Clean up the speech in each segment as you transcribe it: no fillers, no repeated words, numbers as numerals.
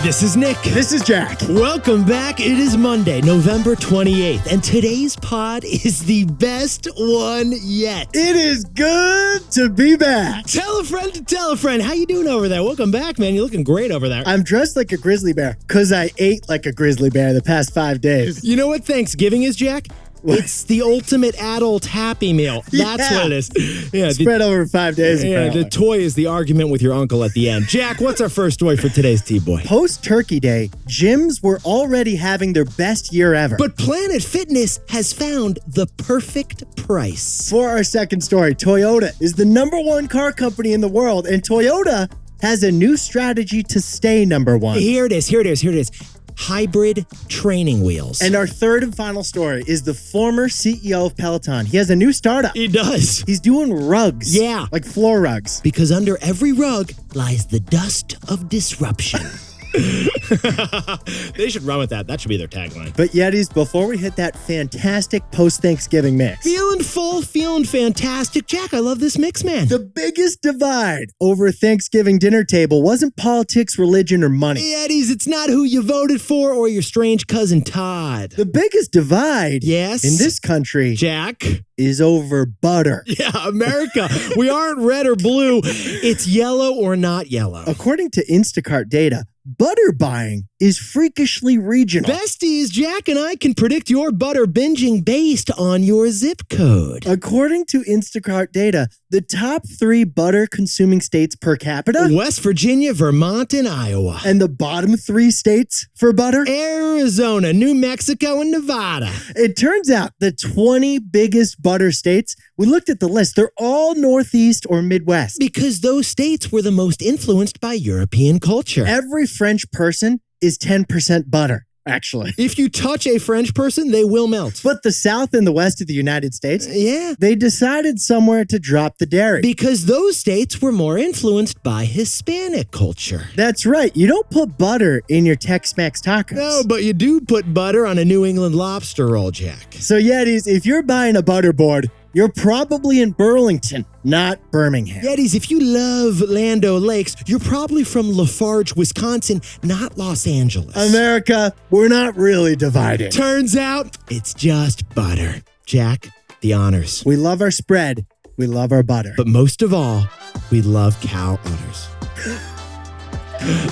This is Nick. This is Jack. Welcome back. It is Monday, November 28th, and today's pod is the best one yet. It is good to be back. Tell a friend to tell a friend. How you doing over there? Welcome back, man. You're looking great over there. I'm dressed like a grizzly bear because I ate like a grizzly bear the past 5 days. You know what Thanksgiving is, Jack? It's the ultimate adult Happy Meal. That's what it is. Yeah, Spread over 5 days. Yeah, the toy is the argument with your uncle at the end. Jack, what's our first story for today's T-Boy? Post-Turkey Day, gyms were already having their best year ever. But Planet Fitness has found the perfect price. For our second story, Toyota is the #1 car company in the world, and Toyota has a new strategy to stay #1. Here it is. Hybrid training wheels. And our third and final story is the former CEO of Peloton. He has a new startup. He does. He's doing rugs. Yeah. Like floor rugs. Because under every rug lies the dust of disruption. They should run with that. That should be their tagline. But Yetis, before we hit that fantastic post-Thanksgiving mix. Feeling full, feeling fantastic. Jack, I love this mix, man. The biggest divide over a Thanksgiving dinner table wasn't politics, religion, or money. Yetis, it's not who you voted for or your strange cousin Todd. The biggest divide yes, in this country, Jack, is over butter. Yeah, America. We aren't red or blue. It's yellow or not yellow. According to Instacart data, butter buying is freakishly regional. Besties, Jack and I can predict your butter binging based on your zip code. According to Instacart data, the top 3 butter consuming states per capita: West Virginia, Vermont, and Iowa. And the bottom 3 states for butter: Arizona, New Mexico, and Nevada. It turns out the 20 biggest butter states, we looked at the list, they're all Northeast or Midwest. Because those states were the most influenced by European culture. Every French person is 10% butter, actually. If you touch a French person, they will melt. But the South and the West of the United States, yeah, they decided somewhere to drop the dairy. Because those states were more influenced by Hispanic culture. That's right. You don't put butter in your Tex-Mex tacos. No, but you do put butter on a New England lobster roll, Jack. So Yetis, if you're buying a butter board, you're probably in Burlington, not Birmingham. Yetis, if you love Land O'Lakes, you're probably from Lafarge, Wisconsin, not Los Angeles. America, we're not really divided. Turns out, it's just butter. Jack, the honors. We love our spread. We love our butter. But most of all, we love cow udders.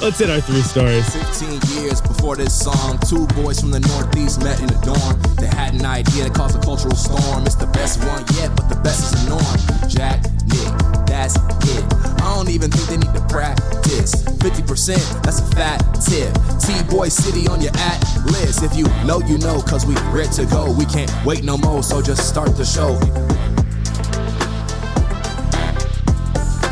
Let's hit our 3 stories. 15 years before this song, 2 boys from the Northeast met in the dorm. They had an idea that caused a cultural storm. It's the best one yet, but the best is the norm. Jack, Nick, that's it. I don't even think they need to practice. 50%, that's a fat tip. T-Boy City on your list. If you know, you know, cause we ready to go. We can't wait no more, so just start the show.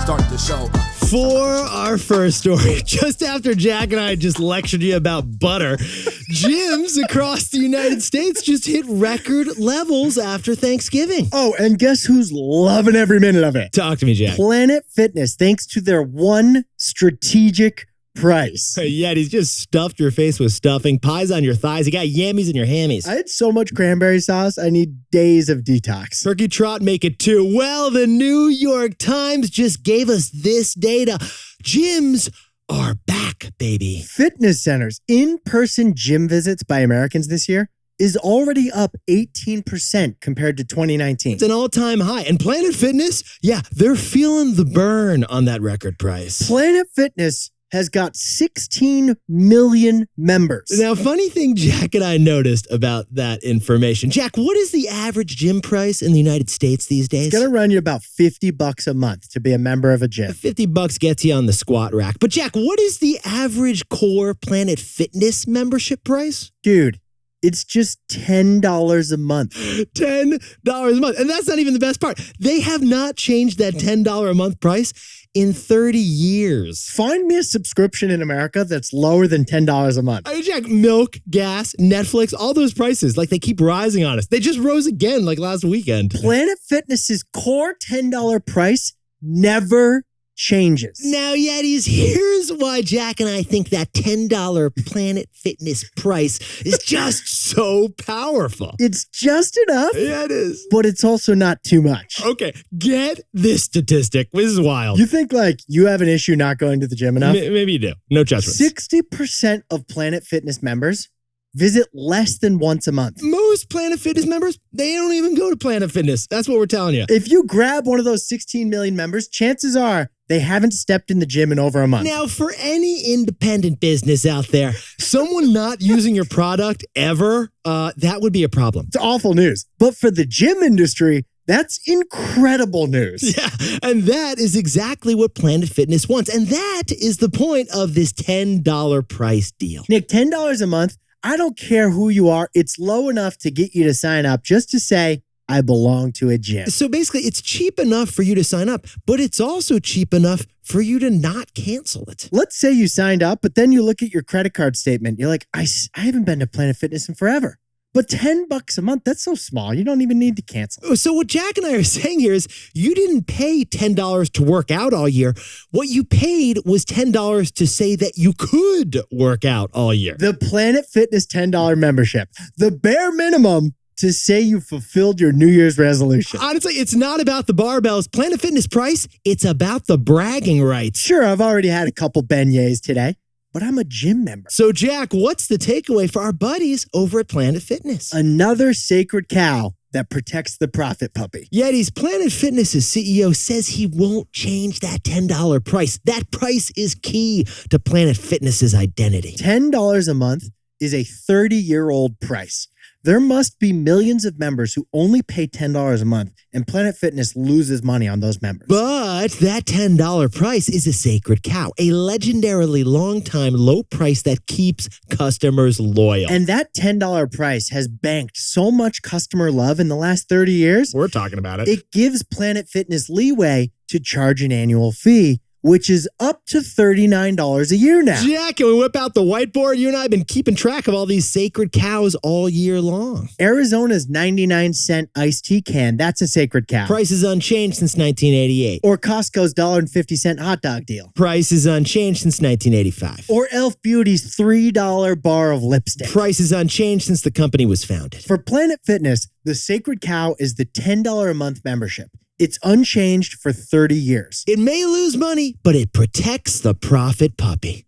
Start the show. For our first story, just after Jack and I just lectured you about butter, gyms across the United States just hit record levels after Thanksgiving. Oh, and guess who's loving every minute of it? Talk to me, Jack. Planet Fitness, thanks to their one strategic price. Yeah, he's just stuffed your face with stuffing, pies on your thighs. You got yammies in your hammies. I had so much cranberry sauce, I need days of detox. Turkey trot make it too. Well, the New York Times just gave us this data. Gyms are back, baby. Fitness centers, in-person gym visits by Americans this year is already up 18% compared to 2019. It's an all-time high. And Planet Fitness, yeah, they're feeling the burn on that record price. Planet Fitness has got 16 million members. Now, funny thing Jack and I noticed about that information. Jack, what is the average gym price in the United States these days? It's going to run you about $50 a month to be a member of a gym. $50 gets you on the squat rack. But Jack, what is the average core Planet Fitness membership price? Dude, it's just $10 a month. $10 a month. And that's not even the best part. They have not changed that $10 a month price in 30 years. Find me a subscription in America that's lower than $10 a month. I mean, Jack, milk, gas, Netflix, all those prices, like they keep rising on us. They just rose again like last weekend. Planet Fitness's core $10 price never changes. Now, Yetis, here's why Jack and I think that $10 Planet Fitness price is just so powerful. It's just enough, Yeah, it is. but it's also not too much. Okay, get this statistic. This is wild. You think like you have an issue not going to the gym enough? Maybe you do. No judgments. 60% of Planet Fitness members visit less than once a month. Most Planet Fitness members, they don't even go to Planet Fitness. That's what we're telling you. If you grab one of those 16 million members, chances are they haven't stepped in the gym in over a month. Now, for any independent business out there, someone not using your product ever, that would be a problem. It's awful news. But for the gym industry, that's incredible news. Yeah, and that is exactly what Planet Fitness wants. And that is the point of this $10 price deal. Nick, $10 a month, I don't care who you are. It's low enough to get you to sign up just to say, I belong to a gym. So basically, it's cheap enough for you to sign up, but it's also cheap enough for you to not cancel it. Let's say you signed up, but then you look at your credit card statement. You're like, I haven't been to Planet Fitness in forever. But $10 a month, that's so small. You don't even need to cancel. So what Jack and I are saying here is you didn't pay $10 to work out all year. What you paid was $10 to say that you could work out all year. The Planet Fitness $10 membership, the bare minimum to say you fulfilled your New Year's resolution. Honestly, it's not about the barbells. Planet Fitness price, it's about the bragging rights. Sure, I've already had a couple beignets today, but I'm a gym member. So Jack, what's the takeaway for our buddies over at Planet Fitness? Another sacred cow that protects the profit puppy. Yeti's Planet Fitness's CEO says he won't change that $10 price. That price is key to Planet Fitness's identity. $10 a month is a 30-year-old price. There must be millions of members who only pay $10 a month, and Planet Fitness loses money on those members. But that $10 price is a sacred cow, a legendarily long-time low price that keeps customers loyal. And that $10 price has banked so much customer love in the last 30 years. We're talking about it. It gives Planet Fitness leeway to charge an annual fee, which is up to $39 a year now. Jack, can we whip out the whiteboard? You and I have been keeping track of all these sacred cows all year long. Arizona's 99-cent iced tea can, that's a sacred cow. Price is unchanged since 1988. Or Costco's $1.50 hot dog deal. Price is unchanged since 1985. Or Elf Beauty's $3 bar of lipstick. Price is unchanged since the company was founded. For Planet Fitness, the sacred cow is the $10 a month membership. It's unchanged for 30 years. It may lose money, but it protects the profit puppy.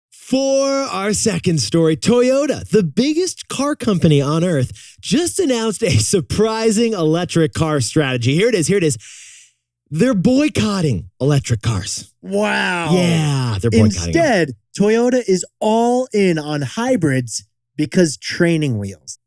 For our second story, Toyota, the biggest car company on earth, just announced a surprising electric car strategy. Here it is. They're boycotting electric cars. Wow. Yeah, they're boycotting them. Instead, Toyota is all in on hybrids because training wheels.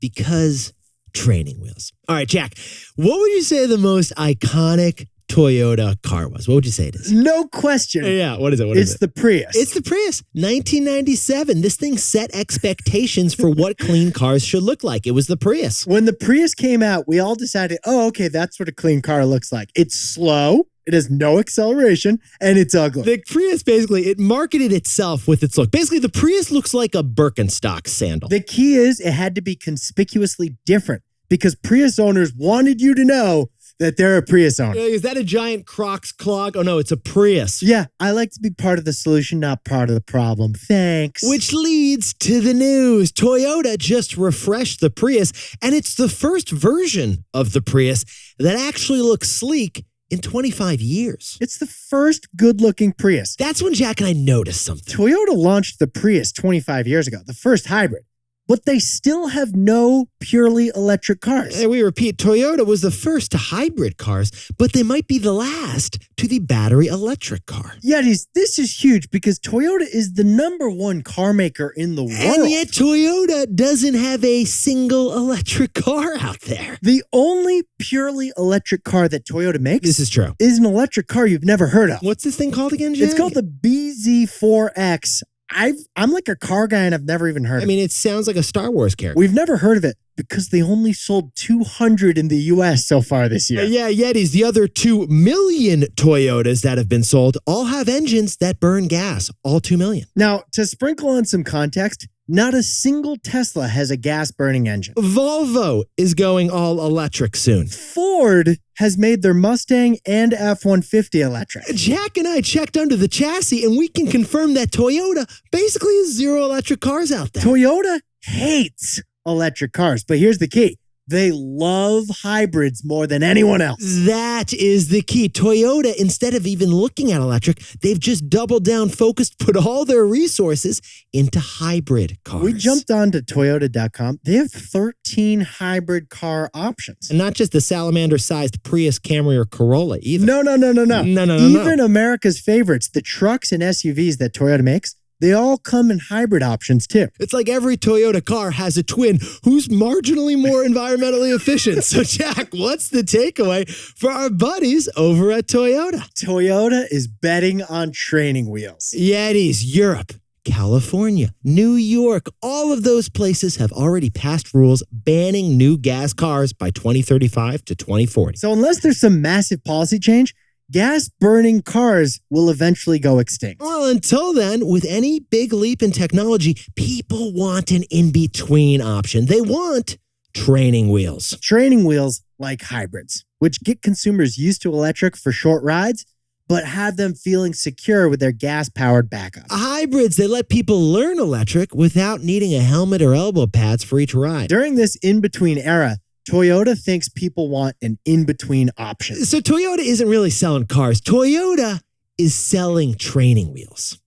Training wheels. All right, Jack, what would you say the most iconic Toyota car was? What would you say it is? No question. Yeah, what is it? It's the Prius. It's the Prius. 1997. This thing set expectations for what clean cars should look like. It was the Prius. When the Prius came out, we all decided, oh, okay, that's what a clean car looks like. It's slow, it has no acceleration, and it's ugly. The Prius, basically, it marketed itself with its look. Basically, the Prius looks like a Birkenstock sandal. The key is it had to be conspicuously different because Prius owners wanted you to know that they're a Prius owner. Is that a giant Crocs clog? Oh, no, it's a Prius. Yeah, I like to be part of the solution, not part of the problem. Thanks. Which leads to the news. Toyota just refreshed the Prius, and it's the first version of the Prius that actually looks sleek in 25 years. It's the first good-looking Prius. That's when Jack and I noticed something. Toyota launched the Prius 25 years ago, the first hybrid. But they still have no purely electric cars. And we repeat, Toyota was the first to hybrid cars, but they might be the last to the battery electric car. Yetis, this is huge because Toyota is the #1 car maker in the world. And yet Toyota doesn't have a single electric car out there. The only purely electric car that Toyota makes This is true. is an electric car you've never heard of. What's this thing called again, Jack? It's called the BZ4X. I'm like a car guy and I've never even heard of it. I mean, it sounds like a Star Wars character. We've never heard of it because they only sold 200 in the US so far this year. Yeah, Yetis, the other 2 million Toyotas that have been sold all have engines that burn gas, all 2 million. Now, to sprinkle on some context, Not a single Tesla has a gas-burning engine. Volvo is going all electric soon. Ford has made their Mustang and F-150 electric. Jack and I checked under the chassis, and we can confirm that Toyota basically has zero electric cars out there. Toyota hates electric cars, but here's the key. They love hybrids more than anyone else. That is the key. Toyota, instead of even looking at electric, they've just doubled down, focused, put all their resources into hybrid cars. We jumped onto Toyota.com. They have 13 hybrid car options. And not just the salamander-sized Prius, Camry, or Corolla either. No. No. Even America's favorites, the trucks and SUVs that Toyota makes, they all come in hybrid options too. It's like every Toyota car has a twin who's marginally more environmentally efficient. So, Jack, what's the takeaway for our buddies over at Toyota? Toyota is betting on training wheels. Yetis, Europe, California, New York, all of those places have already passed rules banning new gas cars by 2035 to 2040. So unless there's some massive policy change, gas-burning cars will eventually go extinct. Well, until then, with any big leap in technology, people want an in-between option. They want training wheels. Training wheels like hybrids, which get consumers used to electric for short rides, but have them feeling secure with their gas-powered backup. Hybrids, they let people learn electric without needing a helmet or elbow pads for each ride. During this in-between era, Toyota thinks people want an in-between option. So Toyota isn't really selling cars. Toyota is selling training wheels.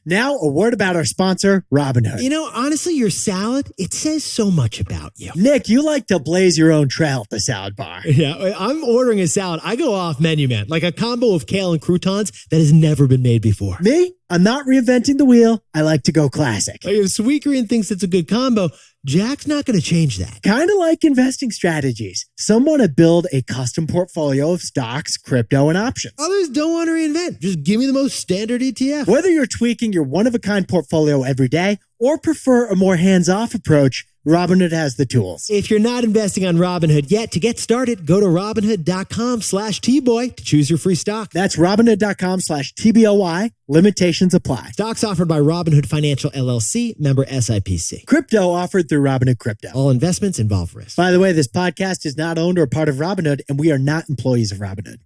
Now, a word about our sponsor, Robinhood. You know, honestly, your salad, it says so much about you. Nick, you like to blaze your own trail at the salad bar. Yeah, I'm ordering a salad. I go off menu, man. Like a combo of kale and croutons that has never been made before. Me? I'm not reinventing the wheel. I like to go classic. Like if Sweet Green thinks it's a good combo, Jack's not going to change that. Kind of like investing strategies. Some want to build a custom portfolio of stocks, crypto, and options. Others don't want to reinvent. Just give me the most standard ETF. Whether you're tweaking your one-of-a-kind portfolio every day or prefer a more hands-off approach, Robinhood has the tools. If you're not investing on Robinhood yet, to get started, go to Robinhood.com/Tboy to choose your free stock. That's Robinhood.com/TBOY. Limitations apply. Stocks offered by Robinhood Financial LLC, member SIPC. Crypto offered through Robinhood Crypto. All investments involve risk. By the way, this podcast is not owned or part of Robinhood, and we are not employees of Robinhood.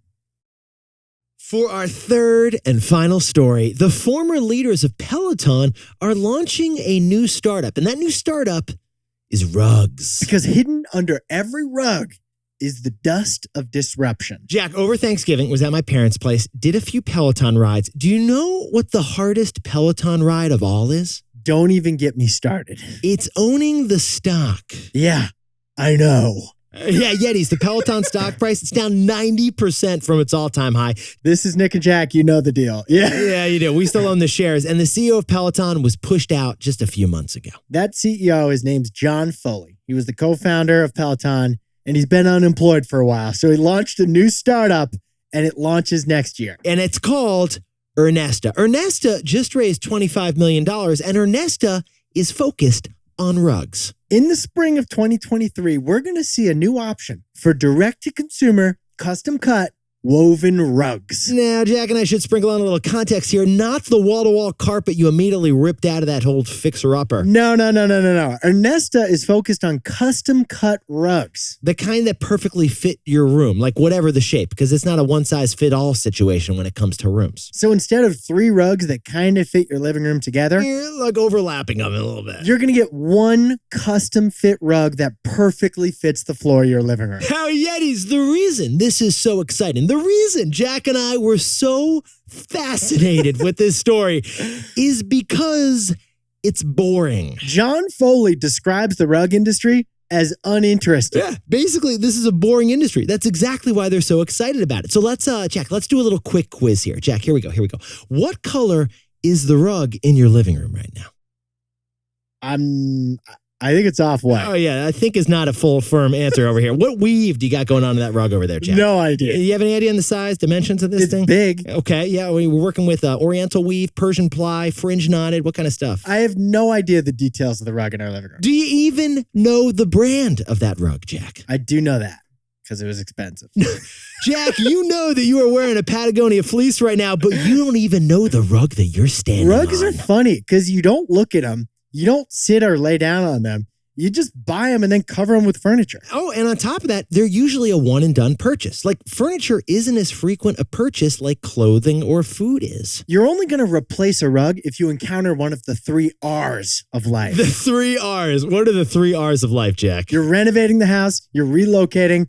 For our third and final story, the former leaders of Peloton are launching a new startup, and that new startup is rugs. Because hidden under every rug is the dust of disruption. Jack, over Thanksgiving, was at my parents' place, did a few Peloton rides. Do you know what the hardest Peloton ride of all is? Don't even get me started. It's owning the stock. Yeah, I know. Yeah, Yetis, the Peloton stock price, it's down 90% from its all-time high. This is Nick and Jack. You know the deal. Yeah, you do. We still own the shares. And the CEO of Peloton was pushed out just a few months ago. That CEO, his name's John Foley. He was the co-founder of Peloton, and he's been unemployed for a while. So he launched a new startup, and it launches next year. And it's called Ernesta. Ernesta just raised $25 million, and Ernesta is focused on rugs. In the spring of 2023, we're going to see a new option for direct-to-consumer, custom-cut, woven rugs. Now, Jack and I should sprinkle on a little context here. Not the wall-to-wall carpet you immediately ripped out of that old fixer-upper. No. Ernesta is focused on custom-cut rugs. The kind that perfectly fit your room, like whatever the shape, because it's not a one-size-fit-all situation when it comes to rooms. So instead of 3 rugs that kind of fit your living room together, You're like overlapping them a little bit. you're going to get one custom-fit rug that perfectly fits the floor of your living room. How Yetis, the reason this is so exciting, the reason Jack and I were so fascinated with this story is because it's boring. John Foley describes the rug industry as uninteresting. Yeah, basically, this is a boring industry. That's exactly why they're so excited about it. So let's, Jack, let's do a little quick quiz here. Jack, here we go. What color is the rug in your living room right now? I think it's off-white. Oh, yeah, I think is not a full, firm answer over here. What weave do you got going on in that rug over there, Jack? No idea. Do you have any idea on the size, dimensions of this It's thing? big. Okay, yeah, we're working with Oriental weave, Persian ply, fringe knotted, what kind of stuff? I have no idea the details of the rug in our living room. Do you even know the brand of that rug, Jack? I do know that. because it was expensive. Jack, you know that you are wearing a Patagonia fleece right now, but you don't even know the rug that you're standing Rugs on. are funny because you don't look at them. You don't sit or lay down on them. You just buy them and then cover them with furniture. Oh, and on top of that, they're usually a one and done purchase. Like furniture isn't as frequent a purchase like clothing or food is. You're only going to replace a rug if you encounter one of the 3 R's of life. The 3 R's. What are the 3 R's of life, Jack? You're renovating the house, you're relocating,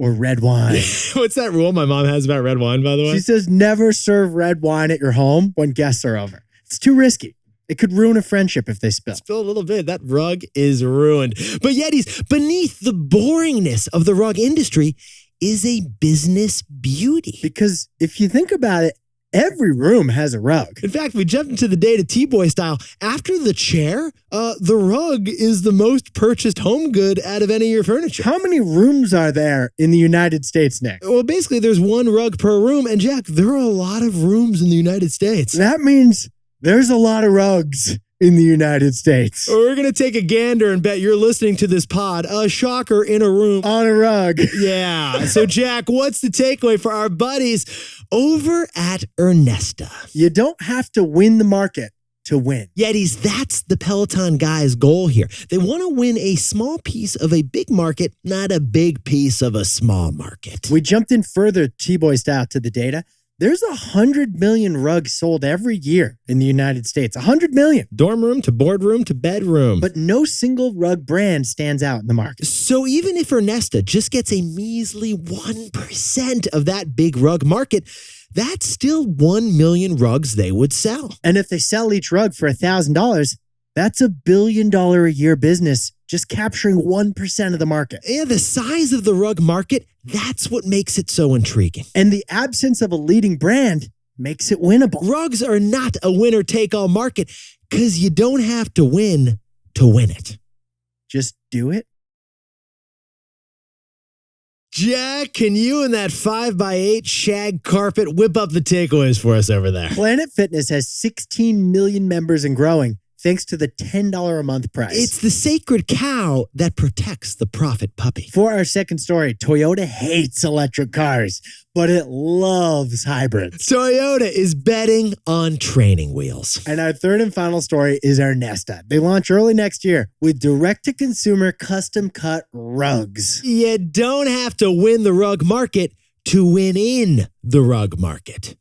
or red wine. What's that rule my mom has about red wine, by the way? She says never serve red wine at your home when guests are over. It's too risky. It could ruin a friendship if they spill. Spill a little bit. That rug is ruined. But Yetis, beneath the boringness of the rug industry is a business beauty. Because if you think about it, every room has a rug. In fact, we jumped into the data T-Boy style. After the chair, the rug is the most purchased home good out of any of your furniture. How many rooms are there in the United States, Nick? Well, basically, there's 1 rug per room. And Jack, there are a lot of rooms in the United States. That means there's a lot of rugs in the United States. We're going to take a gander and bet you're listening to this pod. A shocker in a room. On a rug. Yeah. So, Jack, what's the takeaway for our buddies over at Ernesta? You don't have to win the market to win. Yetis, that's the Peloton guys' goal here. They want to win a small piece of a big market, not a big piece of a small market. We jumped in further T-Boy style to the data. There's 100 million rugs sold every year in the United States. 100 million. Dorm room to boardroom to bedroom. But no single rug brand stands out in the market. So even if Ernesta just gets a measly 1% of that big rug market, that's still 1 million rugs they would sell. And if they sell each rug for $1,000, that's $1 billion a year business just capturing 1% of the market. Yeah, the size of the rug market, that's what makes it so intriguing. And the absence of a leading brand makes it winnable. Rugs are not a winner-take-all market because you don't have to win it. Just do it. Jack, can you and that 5x8 shag carpet whip up the takeaways for us over there? Planet Fitness has 16 million members and growing, thanks to the $10 a month price. It's the sacred cow that protects the profit puppy. For our second story, Toyota hates electric cars, but it loves hybrids. Toyota is betting on training wheels. And our third and final story is Ernesta. They launch early next year with direct-to-consumer custom-cut rugs. You don't have to win the rug market to win in the rug market.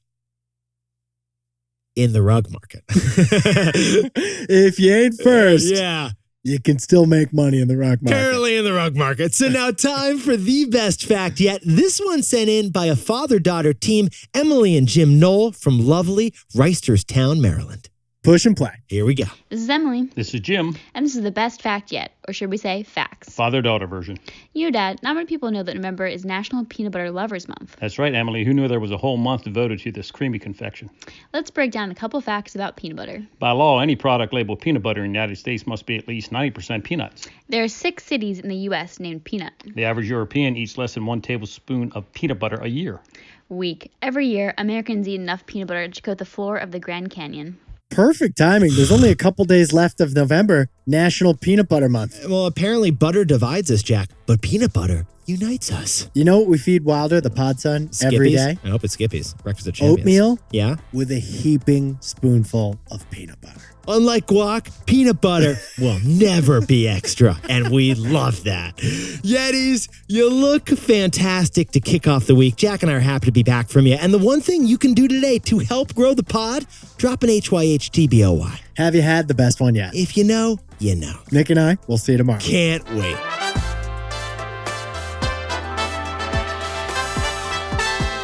In the rug market. If you ain't first, Yeah. you can still make money in the rug market. Currently in the rug market. So now time for the best fact yet. This one sent in by a father-daughter team, Emily and Jim Knoll from lovely Reisterstown, Maryland. Push and play. Here we go. This is Emily, This is Jim, and this is the best fact yet, or should we say facts. father-daughter version. You know, Dad, not many people know that November is National Peanut Butter Lovers Month. That's right, Emily. Who knew there was a whole month devoted to this creamy confection? Let's break down a couple facts about peanut butter. By law, any product labeled peanut butter in the United States must be at least 90% peanuts. There are 6 cities in the U.S. named Peanut. The average European eats less than 1 tablespoon of peanut butter a year. Week. Every year, Americans eat enough peanut butter to coat the floor of the Grand Canyon. Perfect timing. There's only a couple days left of November, National Peanut Butter Month. Well, apparently butter divides us, Jack, but peanut butter unites us. You know what we feed Wilder, the pod son, every Skippies? day? I hope it's Skippies. Breakfast of Champions. Oatmeal Yeah. with a heaping spoonful of peanut butter. Unlike guac, peanut butter will never be extra, and we love that. Yetis, you look fantastic to kick off the week. Jack and I are happy to be back from you. And the one thing you can do today to help grow the pod, drop an HYHTBOY. Have you had the best one yet? If you know, you know. Nick and I, we'll see you tomorrow. Can't wait.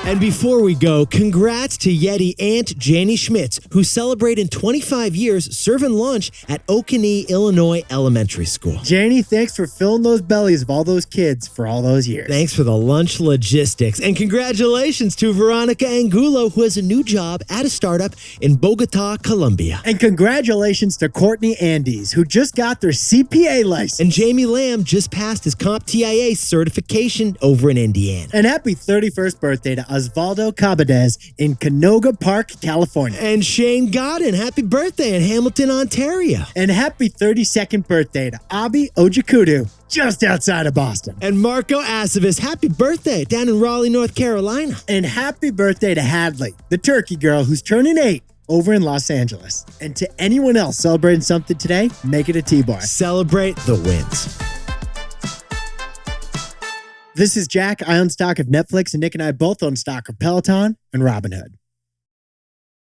And before we go, congrats to Yeti Aunt Janie Schmitz, who celebrated 25 years serving lunch at Okanee, Illinois Elementary School. Janie, thanks for filling those bellies of all those kids for all those years. Thanks for the lunch logistics. And congratulations to Veronica Angulo, who has a new job at a startup in Bogota, Colombia. And congratulations to Courtney Andes, who just got their CPA license. And Jamie Lamb just passed his CompTIA certification over in Indiana. And happy 31st birthday to Osvaldo Cabadez in Canoga Park, California. And Shane Godin, happy birthday in Hamilton, Ontario. And happy 32nd birthday to Abi Ojakudu, just outside of Boston. And Marco Aceves, happy birthday down in Raleigh, North Carolina. And happy birthday to Hadley, the turkey girl who's turning 8 over in Los Angeles. And to anyone else celebrating something today, make it a T-Boy. Celebrate the wins. This is Jack. I own stock of Netflix, and Nick and I both own stock of Peloton and Robinhood.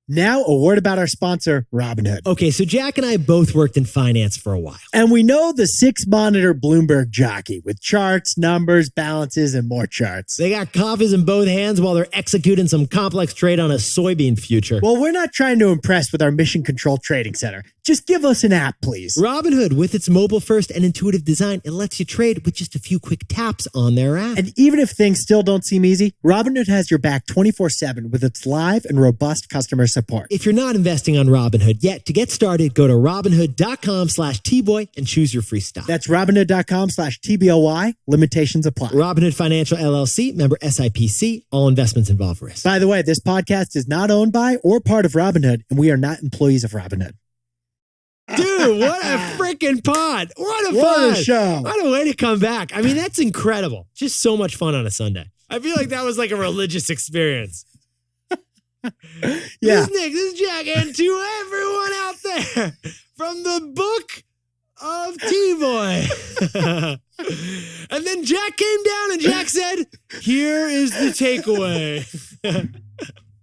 Now, a word about our sponsor, Robinhood. Okay, so Jack and I both worked in finance for a while. And we know the 6-monitor Bloomberg jockey with charts, numbers, balances, and more charts. They got coffees in both hands while they're executing some complex trade on a soybean future. Well, we're not trying to impress with our mission control trading center. Just give us an app, please. Robinhood, with its mobile-first and intuitive design, it lets you trade with just a few quick taps on their app. And even if things still don't seem easy, Robinhood has your back 24/7 with its live and robust customer support. If you're not investing on Robinhood yet, to get started, go to Robinhood.com/Tboy and choose your free stock. That's Robinhood.com/TBOY. Limitations apply. Robinhood Financial LLC, member SIPC. All investments involve risk. By the way, this podcast is not owned by or part of Robinhood, and we are not employees of Robinhood. Dude, what a freaking pod. What a What fun a show. What a way to come back. I mean, that's incredible. Just so much fun on a Sunday. I feel like that was like a religious experience. Yeah. This is Nick, this is Jack, and to everyone out there from the book of T-Boy. And then Jack came down and Jack said, here is the takeaway.